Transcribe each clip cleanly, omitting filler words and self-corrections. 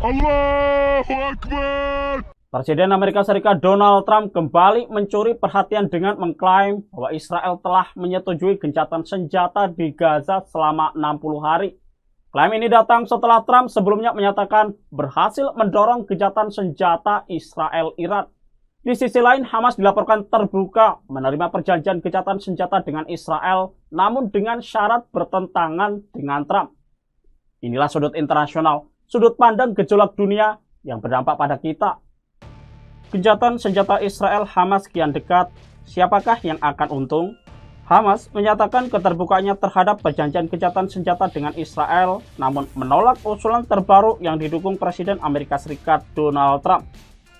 Allahu Akbar. Presiden Amerika Serikat Donald Trump kembali mencuri perhatian dengan mengklaim bahwa Israel telah menyetujui gencatan senjata di Gaza selama 60 hari. Klaim ini datang setelah Trump sebelumnya menyatakan berhasil mendorong gencatan senjata Israel-Iran. Di sisi lain, Hamas dilaporkan terbuka menerima perjanjian gencatan senjata dengan Israel, namun dengan syarat bertentangan dengan Trump. Inilah sudut internasional, sudut pandang gejolak dunia yang berdampak pada kita. Gencatan senjata Israel-Hamas kian dekat, siapakah yang akan untung? Hamas menyatakan keterbukaannya terhadap perjanjian gencatan senjata dengan Israel, namun menolak usulan terbaru yang didukung Presiden Amerika Serikat Donald Trump.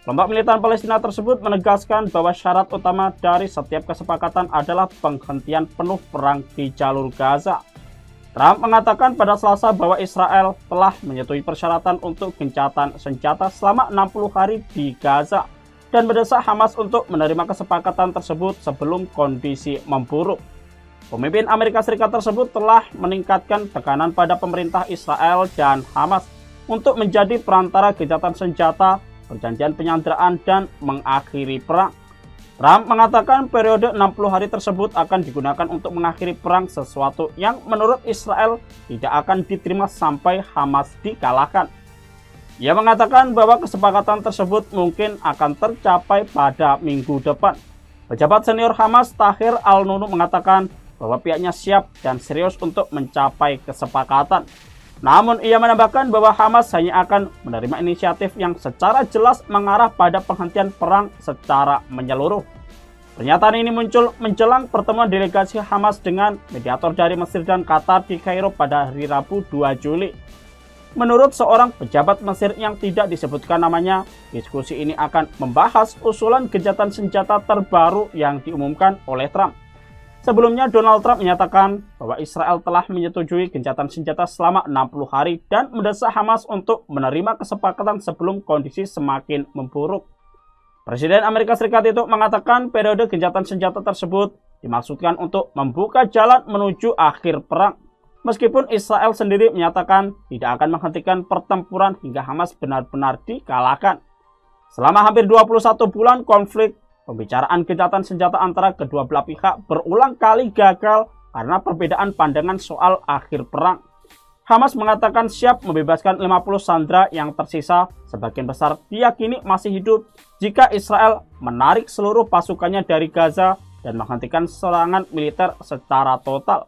Kelompok militan Palestina tersebut menegaskan bahwa syarat utama dari setiap kesepakatan adalah penghentian penuh perang di jalur Gaza. Trump mengatakan pada Selasa bahwa Israel telah menyetujui persyaratan untuk gencatan senjata selama 60 hari di Gaza dan mendesak Hamas untuk menerima kesepakatan tersebut sebelum kondisi memburuk. Pemimpin Amerika Serikat tersebut telah meningkatkan tekanan pada pemerintah Israel dan Hamas untuk menjadi perantara gencatan senjata, perjanjian penyanderaan, dan mengakhiri perang. Trump mengatakan periode 60 hari tersebut akan digunakan untuk mengakhiri perang, sesuatu yang menurut Israel tidak akan diterima sampai Hamas dikalahkan. Ia mengatakan bahwa kesepakatan tersebut mungkin akan tercapai pada minggu depan. Pejabat senior Hamas Tahir Al-Nunu mengatakan bahwa pihaknya siap dan serius untuk mencapai kesepakatan. Namun ia menambahkan bahwa Hamas hanya akan menerima inisiatif yang secara jelas mengarah pada penghentian perang secara menyeluruh. Pernyataan ini muncul menjelang pertemuan delegasi Hamas dengan mediator dari Mesir dan Qatar di Kairo pada hari Rabu 2 Juli. Menurut seorang pejabat Mesir yang tidak disebutkan namanya, diskusi ini akan membahas usulan gencatan senjata terbaru yang diumumkan oleh Trump. Sebelumnya, Donald Trump menyatakan bahwa Israel telah menyetujui gencatan senjata selama 60 hari dan mendesak Hamas untuk menerima kesepakatan sebelum kondisi semakin memburuk. Presiden Amerika Serikat itu mengatakan periode gencatan senjata tersebut dimaksudkan untuk membuka jalan menuju akhir perang. Meskipun Israel sendiri menyatakan tidak akan menghentikan pertempuran hingga Hamas benar-benar dikalahkan. Selama hampir 21 bulan konflik, pembicaraan gencatan senjata antara kedua belah pihak berulang kali gagal karena perbedaan pandangan soal akhir perang. Hamas mengatakan siap membebaskan 50 sandera yang tersisa, sebagian besar diyakini masih hidup jika Israel menarik seluruh pasukannya dari Gaza dan menghentikan serangan militer secara total.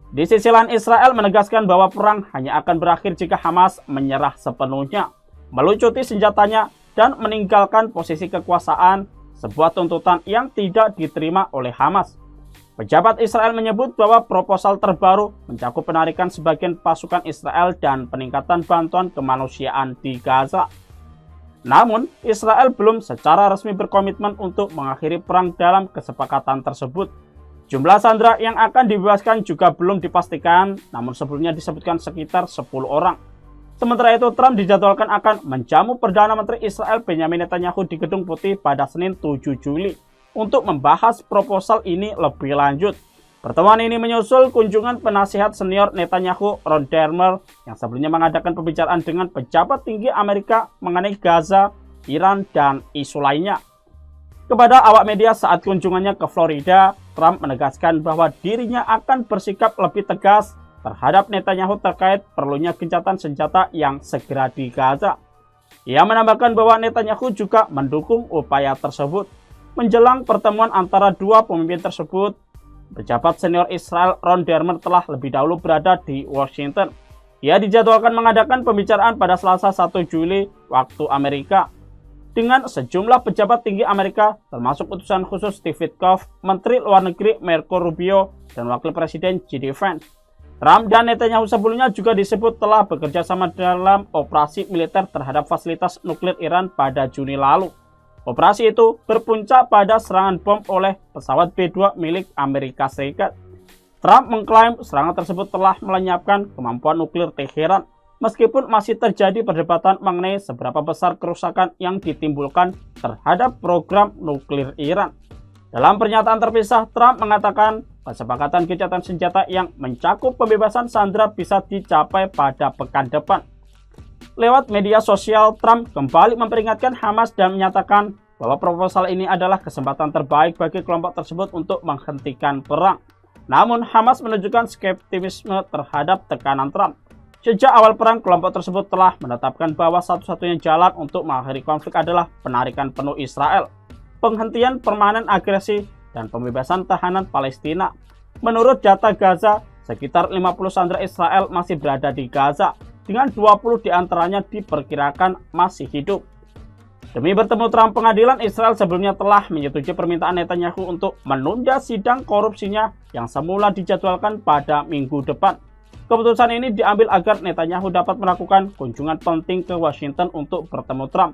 Di sisi lain, Israel menegaskan bahwa perang hanya akan berakhir jika Hamas menyerah sepenuhnya, melucuti senjatanya, dan meninggalkan posisi kekuasaan, sebuah tuntutan yang tidak diterima oleh Hamas. Pejabat Israel menyebut bahwa proposal terbaru mencakup penarikan sebagian pasukan Israel dan peningkatan bantuan kemanusiaan di Gaza. Namun, Israel belum secara resmi berkomitmen untuk mengakhiri perang dalam kesepakatan tersebut. Jumlah sandera yang akan dibebaskan juga belum dipastikan, namun sebelumnya disebutkan sekitar 10 orang. Sementara itu, Trump dijadwalkan akan menjamu Perdana Menteri Israel Benjamin Netanyahu di Gedung Putih pada Senin 7 Juli untuk membahas proposal ini lebih lanjut. Pertemuan ini menyusul kunjungan penasihat senior Netanyahu, Ron Dermer, yang sebelumnya mengadakan pembicaraan dengan pejabat tinggi Amerika mengenai Gaza, Iran, dan isu lainnya. Kepada awak media saat kunjungannya ke Florida, Trump menegaskan bahwa dirinya akan bersikap lebih tegas terhadap Netanyahu terkait perlunya gencatan senjata yang segera di Gaza. Ia menambahkan bahwa Netanyahu juga mendukung upaya tersebut. Menjelang pertemuan antara dua pemimpin tersebut, pejabat senior Israel Ron Dermer telah lebih dahulu berada di Washington. Ia dijadwalkan mengadakan pembicaraan pada Selasa 1 Juli waktu Amerika dengan sejumlah pejabat tinggi Amerika, termasuk utusan khusus Steve Witkoff, Menteri Luar Negeri Marco Rubio, dan Wakil Presiden J.D. Vance. Trump dan Netanyahu sebelumnya juga disebut telah bekerja sama dalam operasi militer terhadap fasilitas nuklir Iran pada Juni lalu. Operasi itu berpuncak pada serangan bom oleh pesawat B-2 milik Amerika Serikat. Trump mengklaim serangan tersebut telah melenyapkan kemampuan nuklir Teheran. Meskipun masih terjadi perdebatan mengenai seberapa besar kerusakan yang ditimbulkan terhadap program nuklir Iran. Dalam pernyataan terpisah, Trump mengatakan kesepakatan gencatan senjata yang mencakup pembebasan sandera bisa dicapai pada pekan depan. Lewat media sosial, Trump kembali memperingatkan Hamas dan menyatakan bahwa proposal ini adalah kesempatan terbaik bagi kelompok tersebut untuk menghentikan perang. Namun, Hamas menunjukkan skeptisisme terhadap tekanan Trump. Sejak awal perang, kelompok tersebut telah menetapkan bahwa satu-satunya jalan untuk mengakhiri konflik adalah penarikan penuh Israel, penghentian permanen agresi, dan pembebasan tahanan Palestina. Menurut data Gaza, sekitar 50 sandera Israel masih berada di Gaza, dengan 20 diantaranya diperkirakan masih hidup. Demi bertemu Trump, pengadilan Israel sebelumnya telah menyetujui permintaan Netanyahu untuk menunda sidang korupsinya yang semula dijadwalkan pada minggu depan. Keputusan ini diambil agar Netanyahu dapat melakukan kunjungan penting ke Washington untuk bertemu Trump.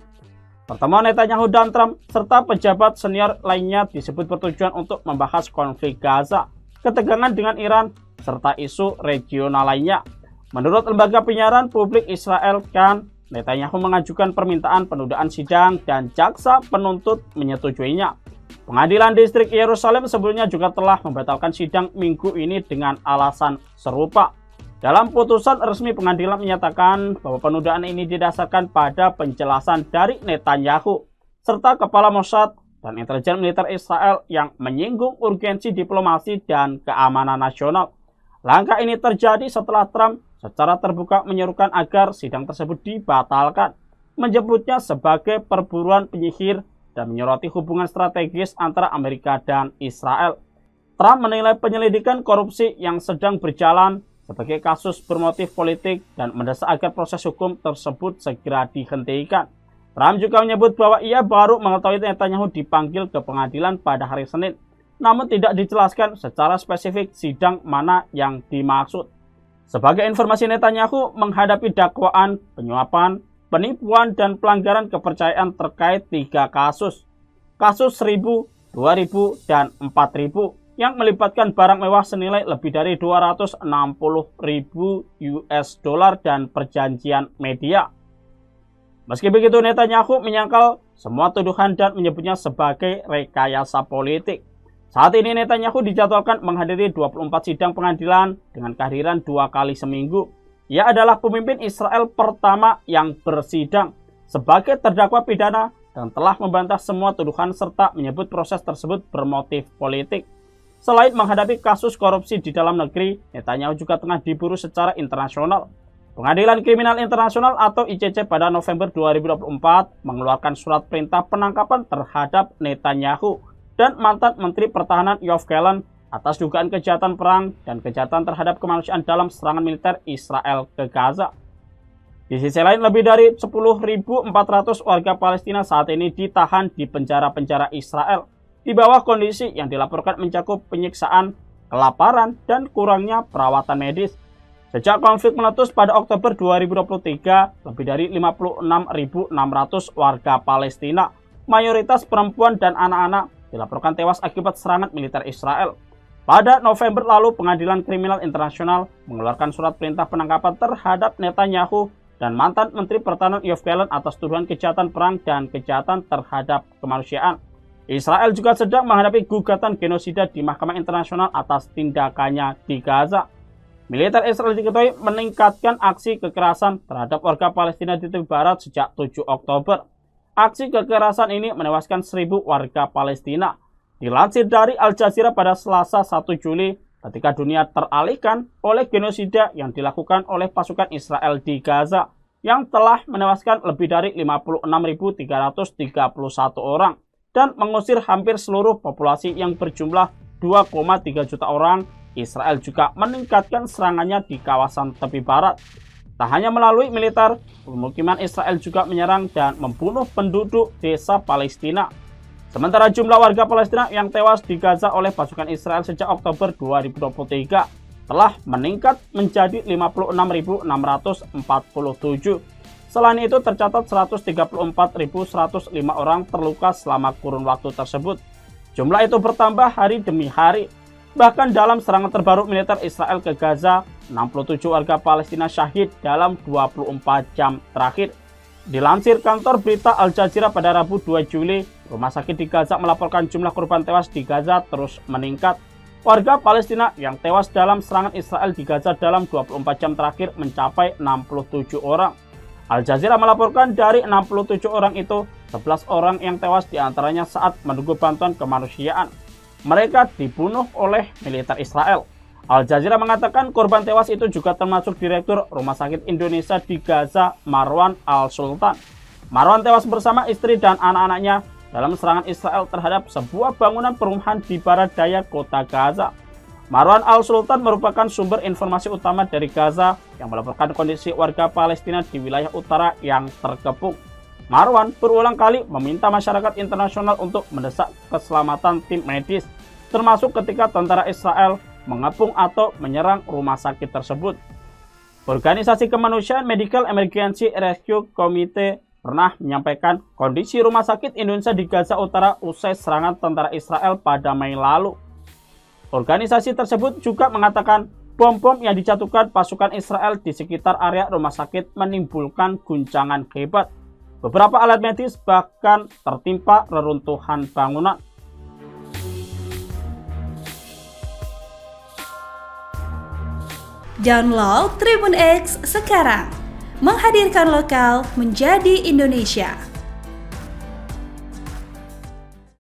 Pertemuan Netanyahu dan Trump serta pejabat senior lainnya disebut bertujuan untuk membahas konflik Gaza, ketegangan dengan Iran, serta isu regional lainnya. Menurut lembaga penyiaran publik Israel Kan, Netanyahu mengajukan permintaan penundaan sidang dan jaksa penuntut menyetujuinya. Pengadilan Distrik Yerusalem sebelumnya juga telah membatalkan sidang minggu ini dengan alasan serupa. Dalam putusan resmi, pengadilan menyatakan bahwa penundaan ini didasarkan pada penjelasan dari Netanyahu serta Kepala Mossad dan intelijen militer Israel yang menyinggung urgensi diplomasi dan keamanan nasional. Langkah ini terjadi setelah Trump secara terbuka menyerukan agar sidang tersebut dibatalkan, menyebutnya sebagai perburuan penyihir dan menyoroti hubungan strategis antara Amerika dan Israel. Trump menilai penyelidikan korupsi yang sedang berjalan sebagai kasus bermotif politik dan mendesak agar proses hukum tersebut segera dihentikan. Trump juga menyebut bahwa ia baru mengetahui Netanyahu dipanggil ke pengadilan pada hari Senin, namun tidak dijelaskan secara spesifik sidang mana yang dimaksud. Sebagai informasi, Netanyahu menghadapi dakwaan penyuapan, penipuan, dan pelanggaran kepercayaan terkait 3 kasus. Kasus 1.000, 2.000, dan 4.000 yang melibatkan barang mewah senilai lebih dari 260.000 US dollar dan perjanjian media. Meski begitu, Netanyahu menyangkal semua tuduhan dan menyebutnya sebagai rekayasa politik. Saat ini Netanyahu dijadwalkan menghadiri 24 sidang pengadilan dengan kehadiran 2 kali seminggu. Ia adalah pemimpin Israel pertama yang bersidang sebagai terdakwa pidana dan telah membantah semua tuduhan serta menyebut proses tersebut bermotif politik. Selain menghadapi kasus korupsi di dalam negeri, Netanyahu juga tengah diburu secara internasional. Pengadilan Kriminal Internasional atau ICC pada November 2024 mengeluarkan surat perintah penangkapan terhadap Netanyahu dan mantan Menteri Pertahanan Yoav Gallant atas dugaan kejahatan perang dan kejahatan terhadap kemanusiaan dalam serangan militer Israel ke Gaza. Di sisi lain, lebih dari 10.400 warga Palestina saat ini ditahan di penjara-penjara Israel di bawah kondisi yang dilaporkan mencakup penyiksaan, kelaparan, dan kurangnya perawatan medis. Sejak konflik meletus pada Oktober 2023, lebih dari 56.600 warga Palestina, mayoritas perempuan dan anak-anak, dilaporkan tewas akibat serangan militer Israel. Pada November lalu, Pengadilan Kriminal Internasional mengeluarkan surat perintah penangkapan terhadap Netanyahu dan mantan Menteri Pertahanan Yoav Gallant atas tuduhan kejahatan perang dan kejahatan terhadap kemanusiaan. Israel juga sedang menghadapi gugatan genosida di Mahkamah Internasional atas tindakannya di Gaza. Militer Israel diketahui meningkatkan aksi kekerasan terhadap warga Palestina di tepi barat sejak 7 Oktober. Aksi kekerasan ini menewaskan 1.000 warga Palestina. Dilansir dari Al Jazeera pada Selasa 1 Juli, ketika dunia teralihkan oleh genosida yang dilakukan oleh pasukan Israel di Gaza, yang telah menewaskan lebih dari 56.331 orang dan mengusir hampir seluruh populasi yang berjumlah 2,3 juta orang. Israel juga meningkatkan serangannya di kawasan tepi barat. Tak hanya melalui militer, pemukiman Israel juga menyerang dan membunuh penduduk desa Palestina. Sementara jumlah warga Palestina yang tewas di Gaza oleh pasukan Israel sejak Oktober 2023 telah meningkat menjadi 56.647. Selain itu, tercatat 134.105 orang terluka selama kurun waktu tersebut. Jumlah itu bertambah hari demi hari. Bahkan dalam serangan terbaru militer Israel ke Gaza, 67 warga Palestina syahid dalam 24 jam terakhir. Dilansir kantor berita Al Jazeera pada Rabu 2 Juli, rumah sakit di Gaza melaporkan jumlah korban tewas di Gaza terus meningkat. Warga Palestina yang tewas dalam serangan Israel di Gaza dalam 24 jam terakhir mencapai 67 orang. Al Jazeera melaporkan dari 67 orang itu, 11 orang yang tewas diantaranya saat menunggu bantuan kemanusiaan. Mereka dibunuh oleh militer Israel. Al Jazeera mengatakan korban tewas itu juga termasuk Direktur Rumah Sakit Indonesia di Gaza, Marwan Al-Sultan. Marwan tewas bersama istri dan anak-anaknya dalam serangan Israel terhadap sebuah bangunan perumahan di barat daya kota Gaza. Marwan Al-Sultan merupakan sumber informasi utama dari Gaza yang melaporkan kondisi warga Palestina di wilayah utara yang terkepung. Marwan berulang kali meminta masyarakat internasional untuk mendesak keselamatan tim medis, termasuk ketika tentara Israel mengepung atau menyerang rumah sakit tersebut. Organisasi kemanusiaan Medical Emergency Rescue Committee pernah menyampaikan kondisi rumah sakit Indonesia di Gaza Utara usai serangan tentara Israel pada Mei lalu. Organisasi tersebut juga mengatakan bom-bom yang dijatuhkan pasukan Israel di sekitar area rumah sakit menimbulkan guncangan hebat. Beberapa alat medis bahkan tertimpa reruntuhan bangunan. Download Tribun X sekarang, menghadirkan lokal menjadi Indonesia.